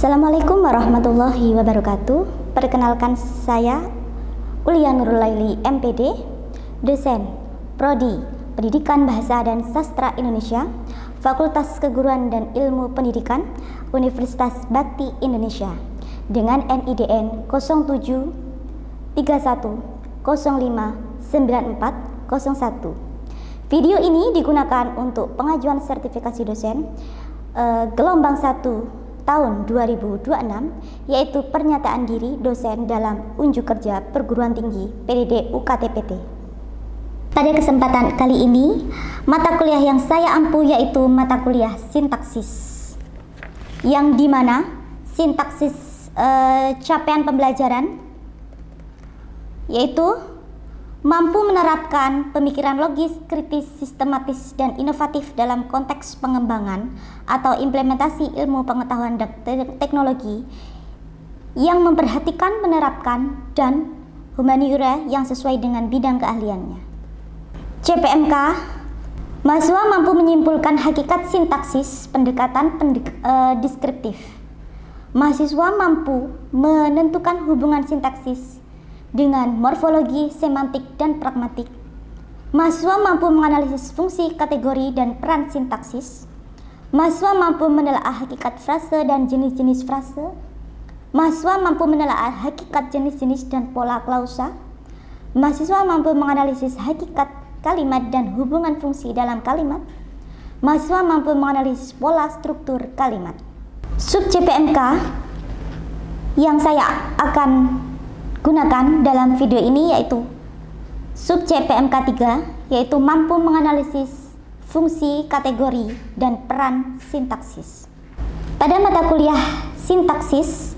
Assalamualaikum warahmatullahi wabarakatuh. Perkenalkan saya Ulia Nurulaili MPD, dosen Prodi Pendidikan Bahasa dan Sastra Indonesia, Fakultas Keguruan dan Ilmu Pendidikan, Universitas Bakti Indonesia, dengan NIDN 0731059401. Video ini digunakan untuk pengajuan sertifikasi dosen gelombang 1 tahun 2026, yaitu pernyataan diri dosen dalam unjuk kerja perguruan tinggi PDD UKT-PT. Pada kesempatan kali ini, mata kuliah yang saya ampu yaitu mata kuliah sintaksis, yang dimana sintaksis capaian pembelajaran yaitu mampu menerapkan pemikiran logis, kritis, sistematis, dan inovatif dalam konteks pengembangan atau implementasi ilmu pengetahuan dan teknologi yang memperhatikan, menerapkan, dan humaniora yang sesuai dengan bidang keahliannya. CPMK, mahasiswa mampu menyimpulkan hakikat sintaksis pendekatan deskriptif. Mahasiswa mampu menentukan hubungan sintaksis dengan morfologi, semantik, dan pragmatik. Mahasiswa mampu menganalisis fungsi, kategori, dan peran sintaksis. Mahasiswa mampu menelaah hakikat frase dan jenis-jenis frase. Mahasiswa mampu menelaah hakikat jenis-jenis dan pola klausa. Mahasiswa mampu menganalisis hakikat kalimat dan hubungan fungsi dalam kalimat. Mahasiswa mampu menganalisis pola struktur kalimat. Sub CPMK yang saya akan gunakan dalam video ini yaitu sub CPMK 3, yaitu mampu menganalisis fungsi, kategori, dan peran sintaksis. Pada mata kuliah sintaksis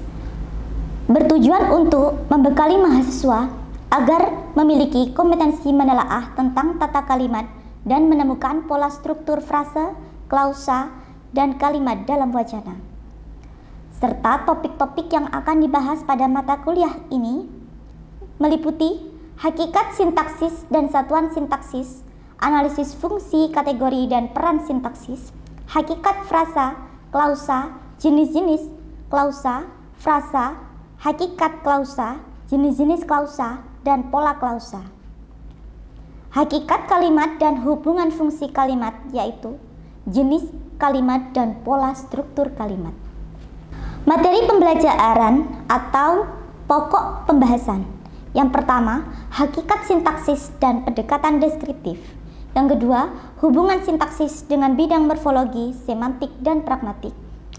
bertujuan untuk membekali mahasiswa agar memiliki kompetensi menelaah tentang tata kalimat dan menemukan pola struktur frase, klausa, dan kalimat dalam wacana. Serta topik-topik yang akan dibahas pada mata kuliah ini meliputi hakikat sintaksis dan satuan sintaksis, analisis fungsi, kategori, dan peran sintaksis, hakikat frasa, klausa, jenis-jenis klausa, frasa, hakikat klausa, jenis-jenis klausa, dan pola klausa. Hakikat kalimat dan hubungan fungsi kalimat, yaitu jenis kalimat dan pola struktur kalimat. Materi pembelajaran atau pokok pembahasan. Yang pertama, hakikat sintaksis dan pendekatan deskriptif. Yang kedua, hubungan sintaksis dengan bidang morfologi, semantik, dan pragmatik.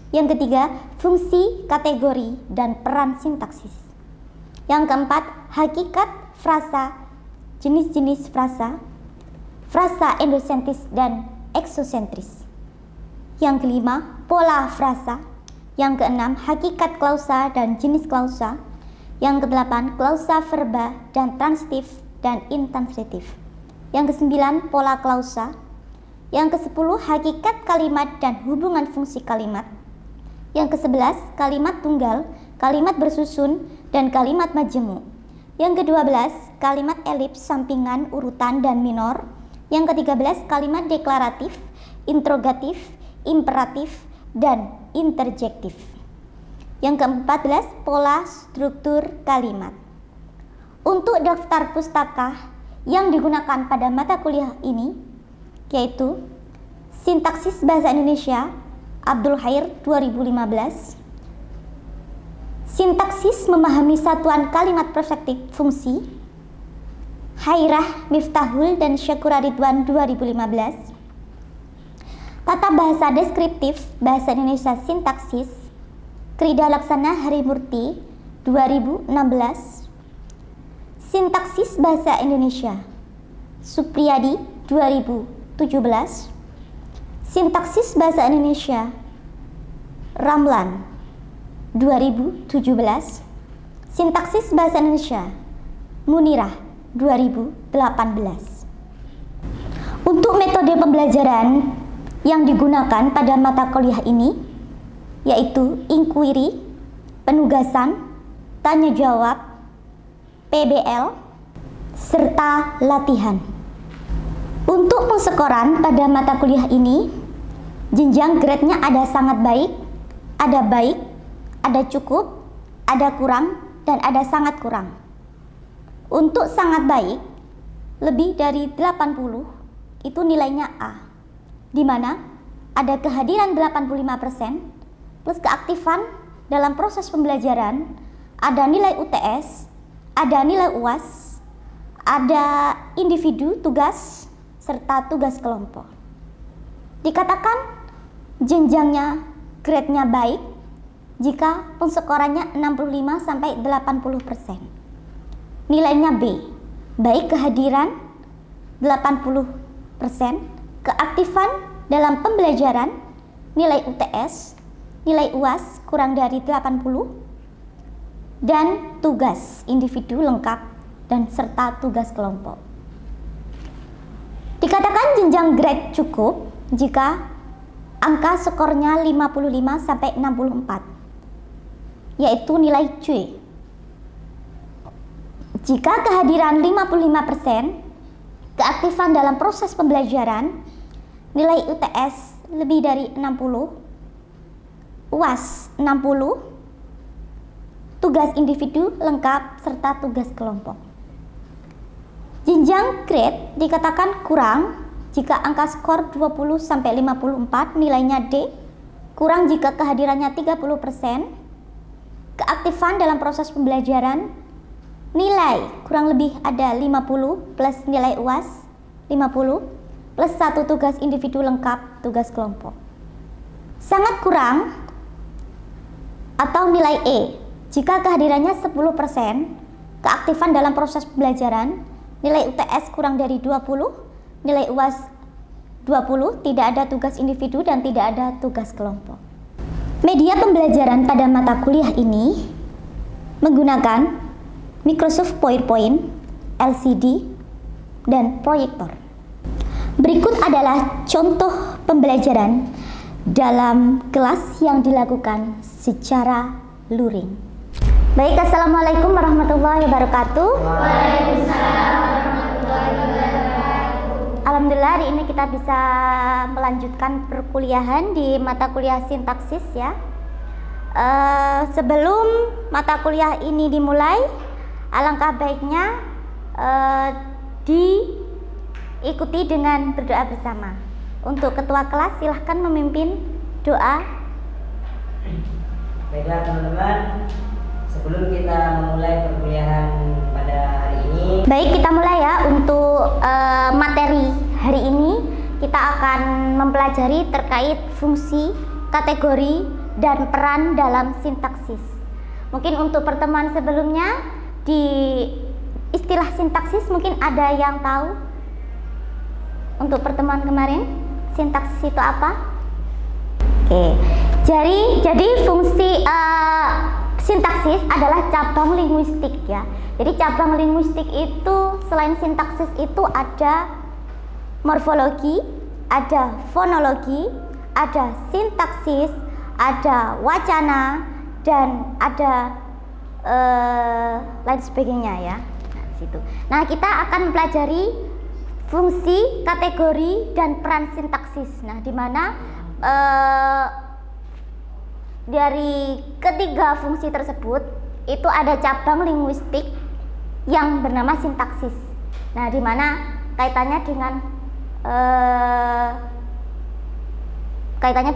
Yang ketiga, fungsi, kategori, dan peran sintaksis. Yang keempat, hakikat frasa, jenis-jenis frasa, frasa endosentris dan eksosentris. Yang kelima, pola frasa. Yang keenam, hakikat klausa dan jenis klausa. Yang kedelapan, klausa verba dan transitif dan intransitif. Yang kesembilan, pola klausa. Yang kesepuluh, hakikat kalimat dan hubungan fungsi kalimat. Yang kesebelas, kalimat tunggal, kalimat bersusun, dan kalimat majemuk. Yang kedua belas, kalimat elips, sampingan, urutan, dan minor. Yang ketiga belas, kalimat deklaratif, interrogatif, imperatif, dan interjektif. Yang ke-14, pola struktur kalimat. Untuk daftar pustaka yang digunakan pada mata kuliah ini yaitu Sintaksis Bahasa Indonesia Abdul Khair 2015, Sintaksis Memahami Satuan Kalimat Perspektif Fungsi Hairah Miftahul dan Syakura Ridwan 2015, Tata Bahasa Deskriptif Bahasa Indonesia Sintaksis Krida Laksana Harimurti 2016, Sintaksis Bahasa Indonesia Supriyadi 2017, Sintaksis Bahasa Indonesia Ramlan 2017, Sintaksis Bahasa Indonesia Munirah 2018. Untuk metode pembelajaran yang digunakan pada mata kuliah ini yaitu inquiry, penugasan, tanya jawab, PBL, serta latihan. Untuk pengskoran pada mata kuliah ini, jenjang grade-nya ada sangat baik, ada baik, ada cukup, ada kurang, dan ada sangat kurang. Untuk sangat baik, lebih dari 80 itu nilainya A, di mana ada kehadiran 85% plus keaktifan dalam proses pembelajaran, ada nilai UTS, ada nilai UAS, ada individu tugas, serta tugas kelompok. Dikatakan jenjangnya, grade-nya baik jika penskorannya 65 sampai 80%. Nilainya B, baik kehadiran 80%, keaktifan dalam pembelajaran, nilai UTS, nilai UAS kurang dari 80, dan tugas individu lengkap dan serta tugas kelompok. Dikatakan jenjang grade cukup jika angka skornya 55 sampai 64, yaitu nilai C. Jika kehadiran 55%, keaktifan dalam proses pembelajaran, nilai UTS lebih dari 60, UAS 60, tugas individu lengkap serta tugas kelompok. Jenjang grade dikatakan kurang jika angka skor 20 sampai 54, nilainya D, kurang jika kehadirannya 30%, keaktifan dalam proses pembelajaran, nilai kurang lebih ada 50 plus nilai UAS 50 plus 1 tugas individu lengkap tugas kelompok. Sangat kurang atau nilai E jika kehadirannya 10%, keaktifan dalam proses pembelajaran, nilai UTS kurang dari 20, nilai UAS 20, tidak ada tugas individu dan tidak ada tugas kelompok. Media pembelajaran pada mata kuliah ini menggunakan Microsoft PowerPoint, LCD, dan proyektor. Berikut adalah contoh pembelajaran dalam kelas yang dilakukan secara luring. Baik, assalamualaikum warahmatullahi wabarakatuh. Waalaikumsalam warahmatullahi wabarakatuh. Alhamdulillah hari ini kita bisa melanjutkan perkuliahan di mata kuliah sintaksis ya. Sebelum mata kuliah ini dimulai, alangkah baiknya diikuti dengan berdoa bersama. Untuk ketua kelas silahkan memimpin doa. Baiklah teman-teman, sebelum kita memulai perkuliahan pada hari ini, Baik, kita mulai ya. Untuk materi hari ini kita akan mempelajari terkait fungsi, kategori, dan peran dalam sintaksis. Mungkin untuk pertemuan sebelumnya di istilah sintaksis mungkin ada yang tahu. Untuk pertemuan kemarin, sintaksis itu apa? Oke. Jadi fungsi sintaksis adalah cabang linguistik ya. Jadi cabang linguistik itu selain sintaksis itu ada morfologi, ada fonologi, ada sintaksis, ada wacana, dan ada lain sebagainya ya. Nah, kita akan mempelajari fungsi, kategori, dan peran sintaksis. Nah, di mana dari ketiga fungsi tersebut itu ada cabang linguistik yang bernama sintaksis. Nah, di mana kaitannya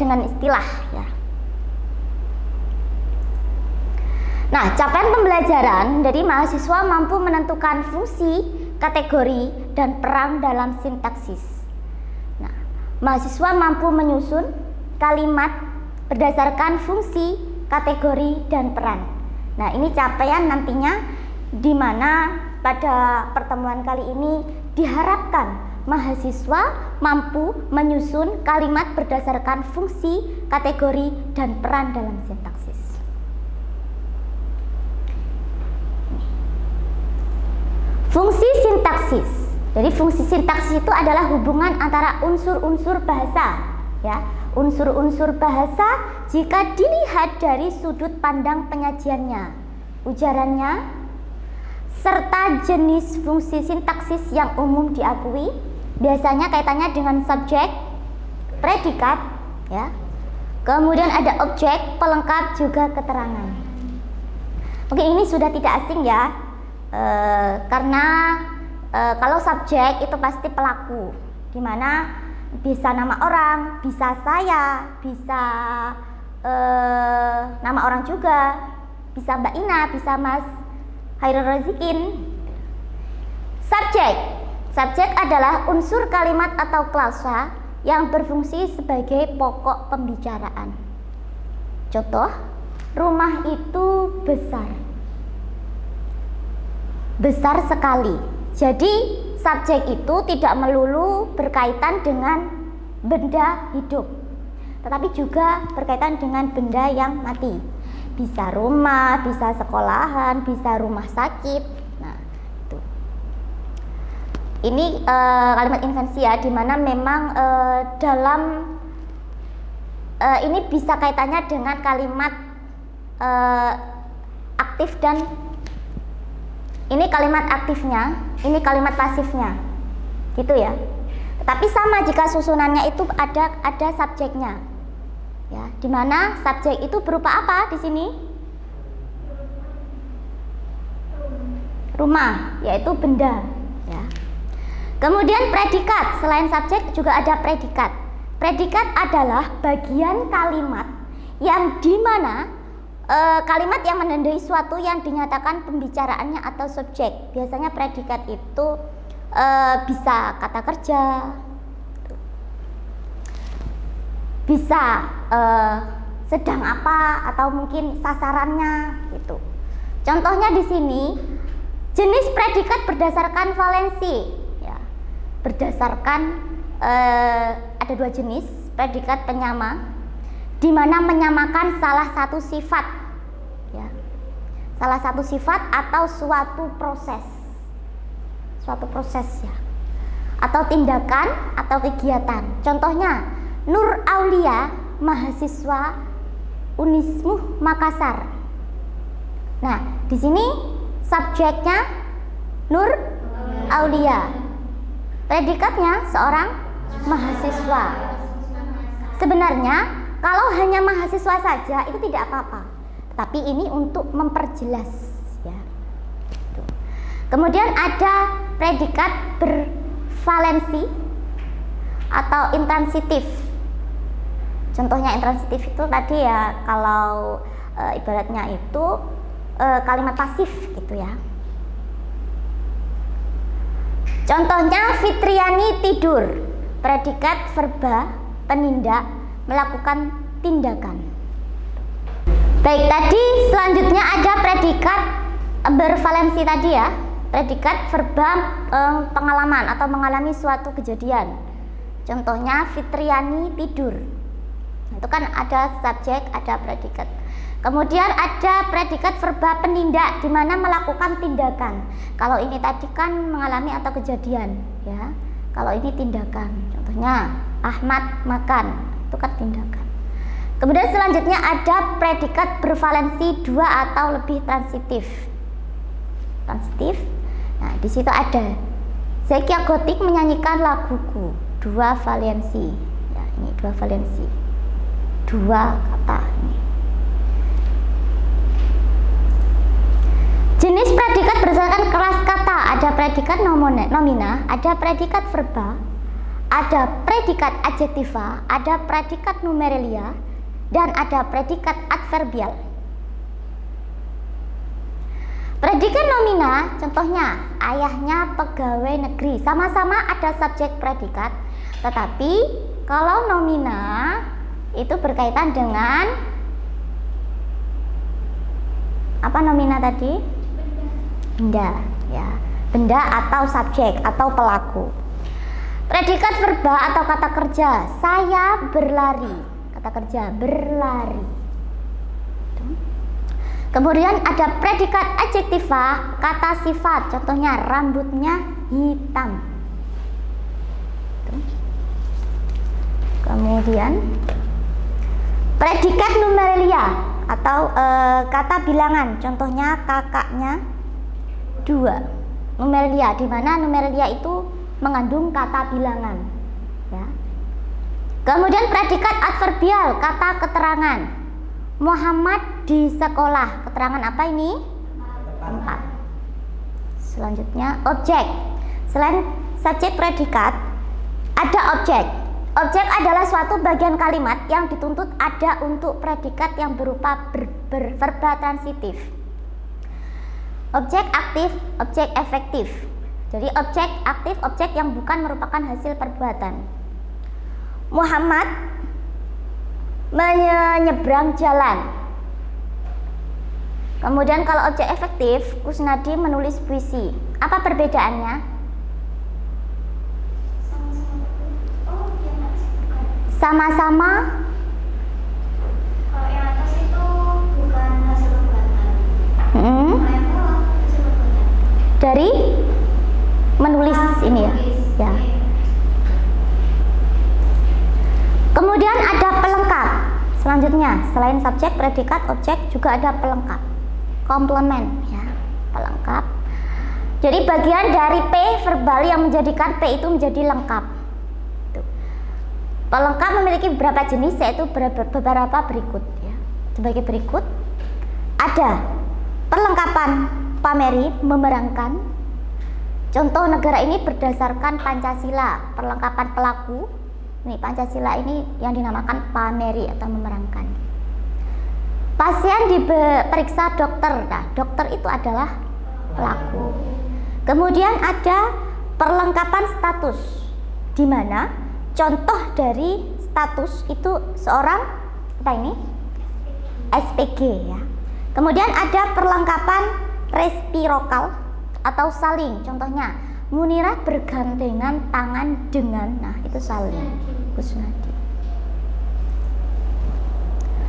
dengan istilah ya. Nah, capaian pembelajaran dari mahasiswa mampu menentukan fungsi, kategori, dan peran dalam sintaksis. Nah, mahasiswa mampu menyusun kalimat berdasarkan fungsi, kategori, dan peran. Nah, ini capaian nantinya di mana pada pertemuan kali ini diharapkan mahasiswa mampu menyusun kalimat berdasarkan fungsi, kategori, dan peran dalam sintaksis. Fungsi sintaksis. Jadi fungsi sintaksis itu adalah hubungan antara unsur-unsur bahasa, ya. Unsur-unsur bahasa jika dilihat dari sudut pandang penyajiannya, ujarannya, serta jenis fungsi sintaksis yang umum diakui, biasanya kaitannya dengan subjek, predikat, ya, Kemudian ada objek, pelengkap, juga keterangan. Mungkin ini sudah tidak asing ya, karena kalau subjek itu pasti pelaku, dimana bisa nama orang, bisa saya, bisa nama orang juga, bisa Mbak Ina, bisa Mas Hairul Razikin. Subjek adalah unsur kalimat atau klausa yang berfungsi sebagai pokok pembicaraan. Contoh, rumah itu besar sekali. Jadi subjek itu tidak melulu berkaitan dengan benda hidup, tetapi juga berkaitan dengan benda yang mati. Bisa rumah, bisa sekolahan, bisa rumah sakit. Nah, itu. Ini kalimat invensi ya, dimana memang dalam ini bisa kaitannya dengan kalimat aktif, dan ini kalimat aktifnya, ini kalimat pasifnya, gitu ya. Tetapi sama jika susunannya itu ada subjeknya, ya, dimana subjek itu berupa apa di sini? Rumah, yaitu benda, ya. Kemudian predikat, selain subjek juga ada predikat. Predikat adalah bagian kalimat yang dimana kalimat yang menandai suatu yang dinyatakan pembicaraannya atau subjek. Biasanya predikat itu bisa kata kerja, bisa sedang apa, atau mungkin sasarannya gitu. Contohnya di sini jenis predikat berdasarkan valensi, ya. Berdasarkan ada dua jenis predikat penyama, di mana menyamakan salah satu sifat, ya, salah satu sifat atau suatu proses ya, atau tindakan atau kegiatan. Contohnya Nur Aulia, mahasiswa Unismuh Makassar. Nah, di sini subjeknya Nur Aulia, predikatnya seorang mahasiswa. Sebenarnya kalau hanya mahasiswa saja itu tidak apa-apa, tapi ini untuk memperjelas, ya. Kemudian ada predikat bervalensi atau intransitif. Contohnya intransitif itu tadi ya, kalau ibaratnya itu kalimat pasif gitu ya. Contohnya Fitriani tidur, predikat verba penindak melakukan tindakan. Baik, tadi selanjutnya ada predikat bervalensi tadi ya, predikat verba pengalaman atau mengalami suatu kejadian. Contohnya Fitriani tidur, itu kan ada subjek, ada predikat. Kemudian ada predikat verba penindak, di mana melakukan tindakan. Kalau ini tadi kan mengalami atau kejadian, ya. Kalau ini tindakan. Contohnya Ahmad makan, itu kan tindakan. Kemudian selanjutnya ada predikat bervalensi dua atau lebih transitif. Nah, di situ ada Zekia Gotik menyanyikan laguku, dua valensi. Ya, ini dua valensi. Dua kata ini. Jenis predikat berdasarkan kelas kata, ada predikat nomina, ada predikat verba, ada predikat adjektiva, ada predikat numeralia, dan ada predikat adverbial. Predikat nomina, contohnya ayahnya pegawai negeri, sama-sama ada subjek predikat, tetapi kalau nomina itu berkaitan dengan apa nomina tadi? Benda, ya, benda atau subjek atau pelaku. Predikat verba atau kata kerja, saya berlari, kata kerja berlari. Kemudian ada predikat adjektiva, kata sifat, contohnya rambutnya hitam. Kemudian predikat numeralia atau kata bilangan, contohnya kakaknya dua. Numeralia, di mana numeralia itu mengandung kata bilangan, ya. Kemudian predikat adverbial, kata keterangan. Muhammad di sekolah. Keterangan apa ini? Tempat. Selanjutnya objek. Selain subjek predikat, ada objek. Objek adalah suatu bagian kalimat yang dituntut ada untuk predikat yang berupa verba transitif. Objek aktif, objek efektif. Jadi objek aktif, objek yang bukan merupakan hasil perbuatan. Muhammad menyeberang jalan. Kemudian kalau objek efektif, Kusnadi menulis puisi. Apa perbedaannya? Sama-sama. Kalau yang atas itu bukan hasil perbuatan. Kalau yang bawah hasil perbuatan. Dari menulis ini ya. Ya. Kemudian ada pelengkap. Selanjutnya, selain subjek, predikat, objek juga ada pelengkap. Komplement ya, pelengkap. Jadi bagian dari P verbal yang menjadikan P itu menjadi lengkap. Tuh. Pelengkap memiliki beberapa jenis, yaitu beberapa berikut ya. Sebagai berikut, ada perlengkapan pameri, memerangkan. Contoh negara ini berdasarkan Pancasila. Perlengkapan pelaku. Nih, Pancasila ini yang dinamakan pameri atau memerangkan. Pasien diperiksa dokter. Nah, dokter itu adalah pelaku. Kemudian ada perlengkapan status, di mana contoh dari status itu seorang apa ini? SPG ya. Kemudian ada perlengkapan resiprokal atau saling. Contohnya, Munirah bergandengan tangan dengan, nah itu saling. Kusnadi.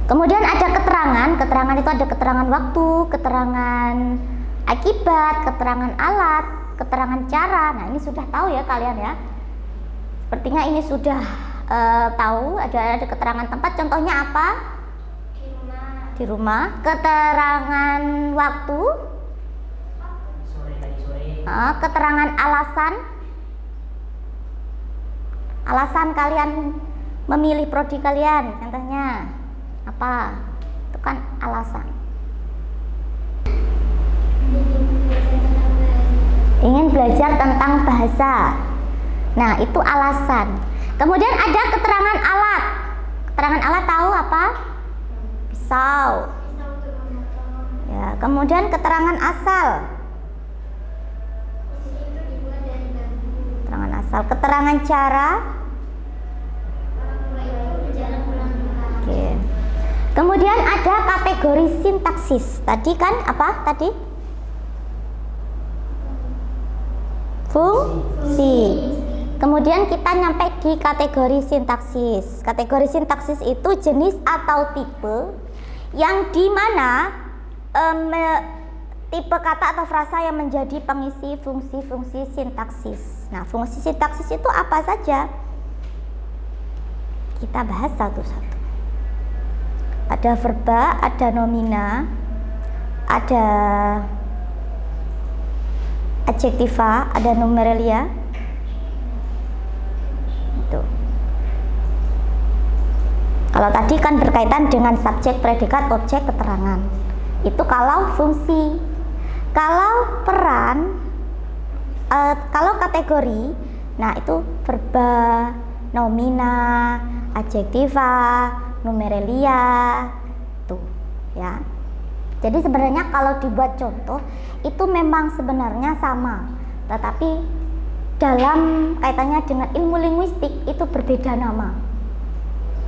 Kemudian ada keterangan. Keterangan itu ada keterangan waktu, keterangan akibat, keterangan alat, keterangan cara. Nah ini sudah tahu ya kalian ya. Sepertinya ini sudah tahu. Ada keterangan tempat. Contohnya apa? Di rumah. Keterangan waktu. Keterangan alasan. Alasan kalian memilih prodi kalian, contohnya apa? Itu kan alasan. Ingin belajar tentang bahasa. Nah, itu alasan. Kemudian ada keterangan alat. Keterangan alat tahu apa? Pisau. Ya, kemudian keterangan asal. Keterangan asal. Keterangan cara. Oke. Kemudian ada kategori sintaksis. Tadi kan apa? Tadi? Fungsi. Kemudian kita nyampe di kategori sintaksis. Kategori sintaksis itu jenis atau tipe yang dimana tipe kata atau frasa yang menjadi pengisi fungsi-fungsi sintaksis. Nah, fungsi sintaksis itu apa saja? Kita bahas satu-satu. Ada verba, ada nomina, ada adjektiva, ada numeralia. Itu. Kalau tadi kan berkaitan dengan subjek, predikat, objek, keterangan. Itu kalau fungsi. Kalau peran, kalau kategori, nah itu verba, nomina, adjektiva, numeralia, tuh ya. Jadi sebenarnya kalau dibuat contoh itu memang sebenarnya sama, tetapi dalam kaitannya dengan ilmu linguistik itu berbeda nama.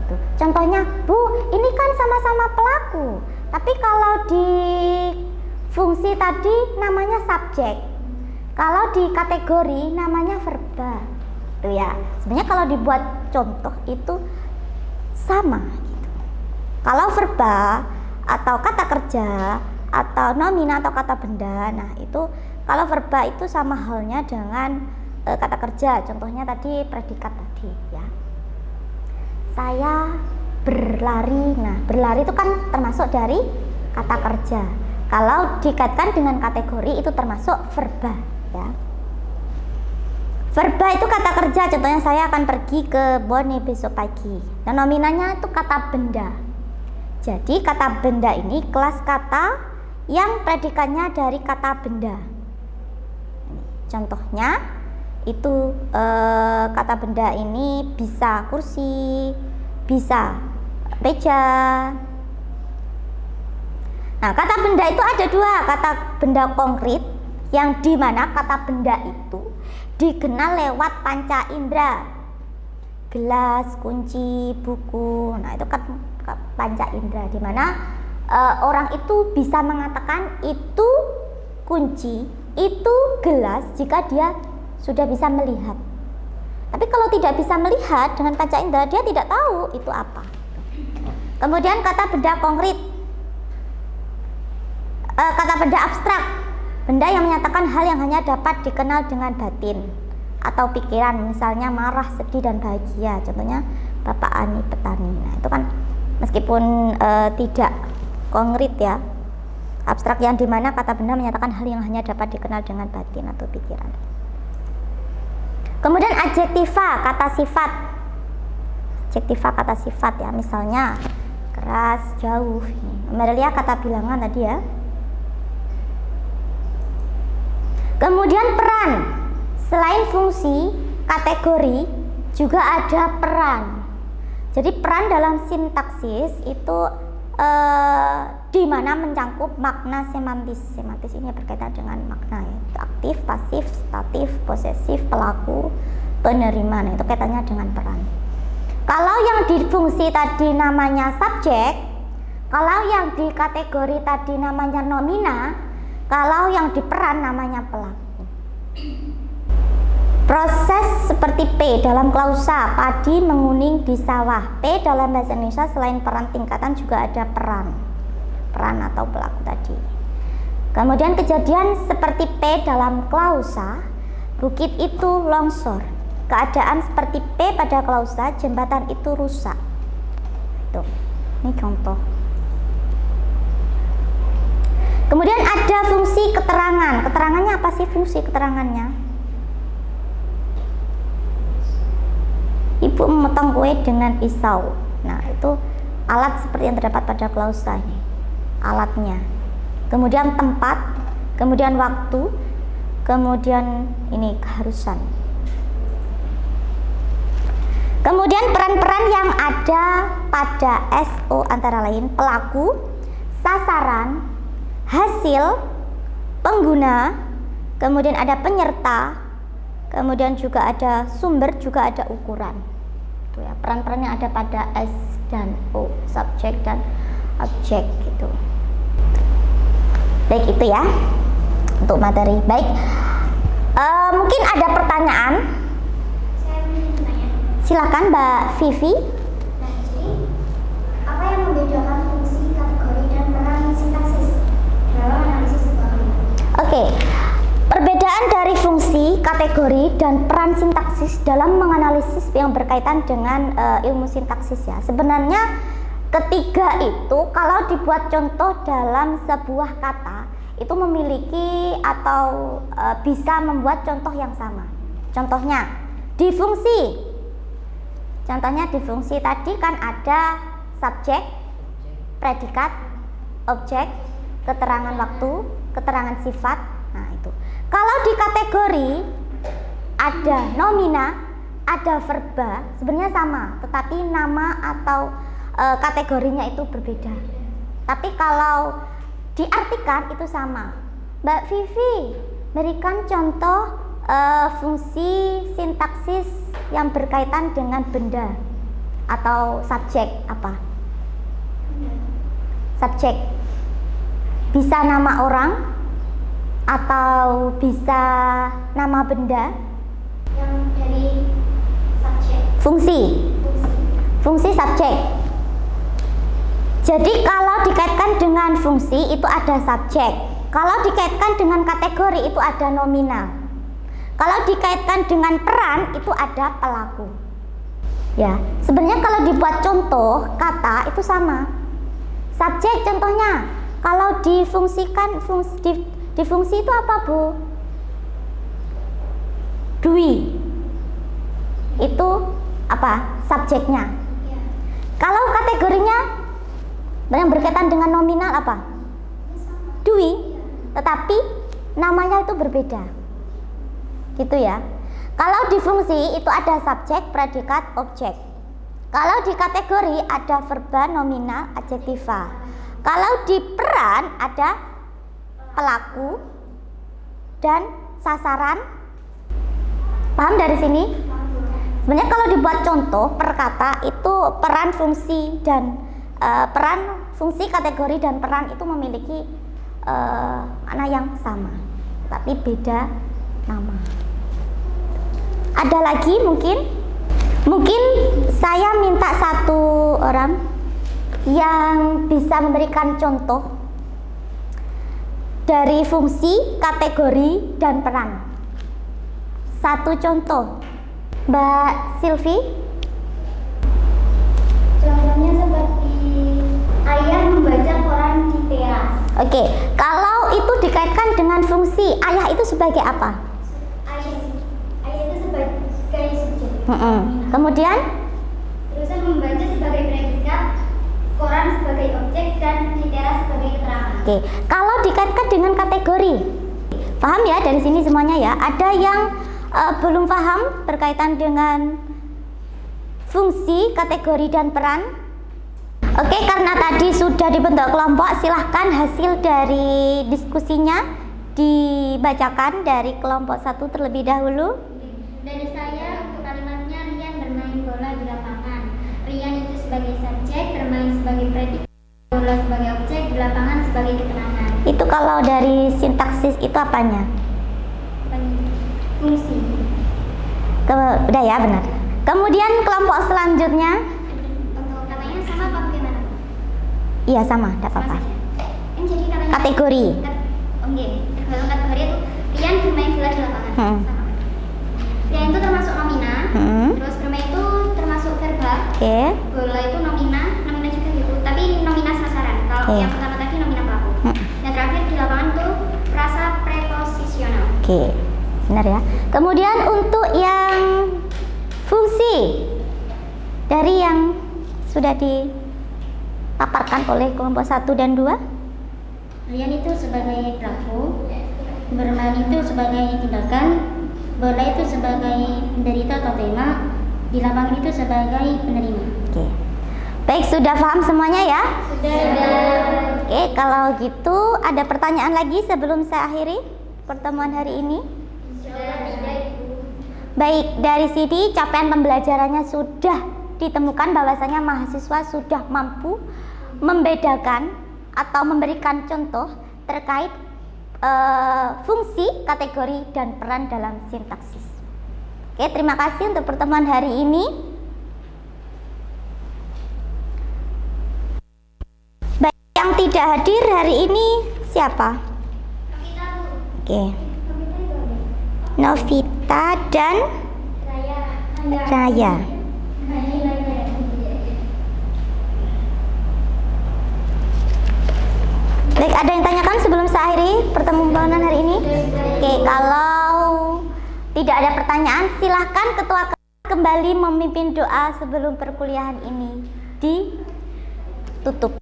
Tuh. Contohnya, Bu, ini kan sama-sama pelaku, tapi kalau di fungsi tadi namanya subjek, kalau di kategori namanya verba, tuh ya. Sebenarnya kalau dibuat contoh itu sama. Gitu. Kalau verba atau kata kerja atau nomina atau kata benda, nah itu kalau verba itu sama halnya dengan kata kerja. Contohnya tadi predikat tadi ya. Saya berlari. Nah, berlari itu kan termasuk dari kata kerja. Kalau dikaitkan dengan kategori itu termasuk verba ya. Verba itu kata kerja, contohnya saya akan pergi ke Bone besok pagi. Nah, nominanya itu kata benda. Jadi kata benda ini kelas kata yang predikannya dari kata benda. Contohnya itu kata benda ini bisa kursi, bisa meja. Nah, kata benda itu ada dua, kata benda konkret yang dimana kata benda itu dikenal lewat panca indera, gelas, kunci, buku. Nah, itu kan panca indera, dimana orang itu bisa mengatakan itu kunci, itu gelas jika dia sudah bisa melihat. Tapi kalau tidak bisa melihat dengan panca indera, dia tidak tahu itu apa. Kemudian kata benda konkret, kata benda abstrak, benda yang menyatakan hal yang hanya dapat dikenal dengan batin atau pikiran, misalnya marah, sedih, dan bahagia. Contohnya Bapak Ani petani. Nah, itu kan meskipun tidak konkret ya, abstrak, yang dimana kata benda menyatakan hal yang hanya dapat dikenal dengan batin atau pikiran. Kemudian adjektiva, kata sifat. Adjektiva kata sifat ya, misalnya keras, jauh. Amelia kata bilangan tadi ya. Kemudian peran, selain fungsi, kategori, juga ada peran. Jadi peran dalam sintaksis itu di mana mencangkup makna semantis. Semantis ini berkaitan dengan makna ya. Aktif, pasif, statif, posesif, pelaku, penerima. Nah, itu kaitannya dengan peran. Kalau yang di fungsi tadi namanya subjek, kalau yang di kategori tadi namanya nomina, kalau yang di peran namanya pelaku. Proses seperti P dalam klausa, padi menguning di sawah. P dalam bahasa Indonesia selain peran tingkatan juga ada peran atau pelaku tadi. Kemudian kejadian seperti P dalam klausa, bukit itu longsor. Keadaan seperti P pada klausa, jembatan itu rusak. Tuh, ini contoh. Kemudian ada fungsi keterangan. Keterangannya apa sih fungsi keterangannya? Ibu memotong kue dengan pisau. Nah, itu alat seperti yang terdapat pada klausa ini. Alatnya. Kemudian tempat, kemudian waktu, kemudian ini keharusan. Kemudian peran-peran yang ada pada SO antara lain pelaku, sasaran, hasil, pengguna, kemudian ada penyerta, kemudian juga ada sumber, juga ada ukuran. Itu ya, peran-peran yang ada pada S dan O, subjek dan objek gitu. Baik, itu ya untuk materi. Baik, mungkin ada pertanyaan. Saya ingin bertanya. Silakan Mbak Vivi. Nah, jadi apa yang membedakan fungsi, kategori, dan peran sintaksis dalam analisis sebuah kalimat? Oke, perbedaan dari fungsi, kategori, dan peran sintaksis dalam menganalisis yang berkaitan dengan ilmu sintaksis ya. Sebenarnya ketiga itu kalau dibuat contoh dalam sebuah kata itu memiliki atau bisa membuat contoh yang sama. Contohnya di fungsi. Contohnya di fungsi tadi kan ada subjek, predikat, objek, keterangan waktu, keterangan sifat. Nah, itu. Kalau di kategori ada nomina, ada verba, sebenarnya sama, tetapi nama atau kategorinya itu berbeda. Tapi kalau diartikan itu sama. Mbak Vivi, berikan contoh fungsi sintaksis yang berkaitan dengan benda atau subjek apa? Subjek. Bisa nama orang atau bisa nama benda? Yang dari subjek. Fungsi. Fungsi subjek. Jadi kalau dikaitkan dengan fungsi itu ada subjek. Kalau dikaitkan dengan kategori itu ada nominal. Kalau dikaitkan dengan peran itu ada pelaku. Ya, sebenarnya kalau dibuat contoh kata itu sama. Subjek contohnya, kalau difungsikan di fungsi itu apa, Bu? Dwi. itu apa? Subjeknya. Ya. Kalau kategorinya yang berkaitan dengan nominal apa? Ini sama. Dui, Iya. tetapi namanya itu berbeda. Gitu ya. Kalau di fungsi itu ada subjek, predikat, objek. Kalau di kategori ada verba, nominal, adjektiva. Kalau di peran ada pelaku dan sasaran. Paham dari sini? Sebenarnya kalau dibuat contoh per kata itu peran, fungsi dan peran, fungsi, kategori dan peran itu memiliki makna yang sama, tapi beda nama. Ada lagi mungkin saya minta satu orang yang bisa memberikan contoh dari fungsi, kategori dan peran. Satu contoh, Mbak Silvi. Contohnya seperti ayah membaca koran di teras. Oke, kalau itu dikaitkan dengan fungsi, ayah itu sebagai apa? Ayah itu sebagai subjek. Kemudian, Terusan membaca sebagai predikat, koran sebagai objek, dan di teras sebagai keterangan. oke, kalau dikaitkan dengan kategori, paham ya dari sini semuanya ya? Ada yang belum paham berkaitan dengan fungsi, kategori dan peran? Oke, karena tadi sudah dibentuk kelompok, silahkan hasil dari diskusinya dibacakan dari kelompok 1 terlebih dahulu. Dari saya untuk kalimatnya, Rian bermain bola di lapangan. Rian itu sebagai subjek, bermain sebagai predikat, bola sebagai objek, di lapangan sebagai keterangan. Itu kalau dari sintaksis itu apanya? Fungsi. Udah ya, benar. Kemudian kelompok selanjutnya, Untuk katanya sama apa bagaimana? iya sama, tidak Sama apa-apa. saja. Jadi katanya Kategori. Oke, dalam kategori itu Rian bermain bola di lapangan. Hmm. Sama. Rian itu termasuk nomina. Hmm. Terus bermain itu termasuk verba. Oke, Bola itu nomina juga gitu. Tapi nomina sasaran. Kalau Oke. yang pertama tadi nomina pelaku. Hmm. Yang terakhir di lapangan itu frasa preposisional. oke, benar ya. Kemudian untuk yang fungsi dari yang sudah dipaparkan oleh kelompok 1 dan 2. Rian itu sebagai pelaku, bermain itu sebagai tindakan, bola itu sebagai penderita atau tema, di lapangan itu sebagai penerima. Oke. Baik, sudah paham semuanya ya? Sudah. Oke, kalau gitu ada pertanyaan lagi sebelum saya akhiri pertemuan hari ini? Sudah tidak, Ibu. Baik, dari sini capaian pembelajarannya sudah ditemukan bahwasanya mahasiswa sudah mampu membedakan atau memberikan contoh terkait fungsi, kategori, dan peran dalam sintaksis. Oke, terima kasih untuk pertemuan hari ini. Baik, yang tidak hadir hari ini siapa? Kita, Bu. Oke, Kita itu ada. Novita dan Raya. Raya. Baik, ada yang tanyakan sebelum saya akhiri pertemuan hari ini? Oke, kalau tidak ada pertanyaan, silahkan ketua kembali memimpin doa sebelum perkuliahan ini ditutup.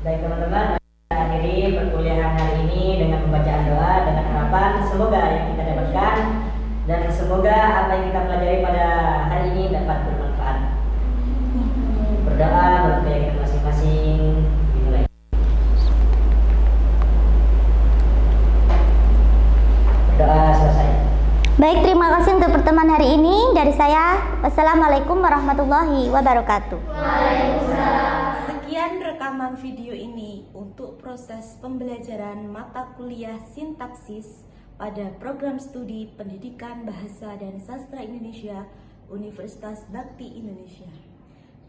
Baik teman-teman, kita akhiri perkuliahan hari ini dengan pembacaan doa dengan harapan semoga yang kita dapatkan dan semoga apa yang kita pelajari pada hari ini dapat bermanfaat. Berdoa menurut keyakinan masing-masing. Dimulai. Berdoa selesai. Baik, terima kasih untuk pertemuan hari ini. Dari saya, wassalamualaikum warahmatullahi wabarakatuh. Sekian rekaman video ini untuk proses pembelajaran mata kuliah sintaksis pada program studi Pendidikan Bahasa dan Sastra Indonesia Universitas Bakti Indonesia.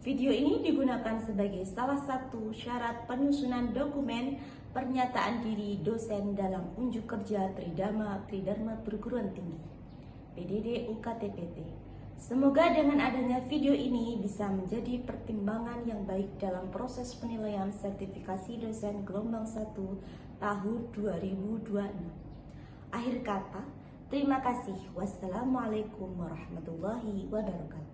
Video ini digunakan sebagai salah satu syarat penyusunan dokumen pernyataan diri dosen dalam unjuk kerja Tridharma Perguruan Tinggi PDD UKTPT. Semoga dengan adanya video ini bisa menjadi pertimbangan yang baik dalam proses penilaian sertifikasi dosen gelombang 1 tahun 2026. Akhir kata, Terima kasih. Wassalamualaikum warahmatullahi wabarakatuh.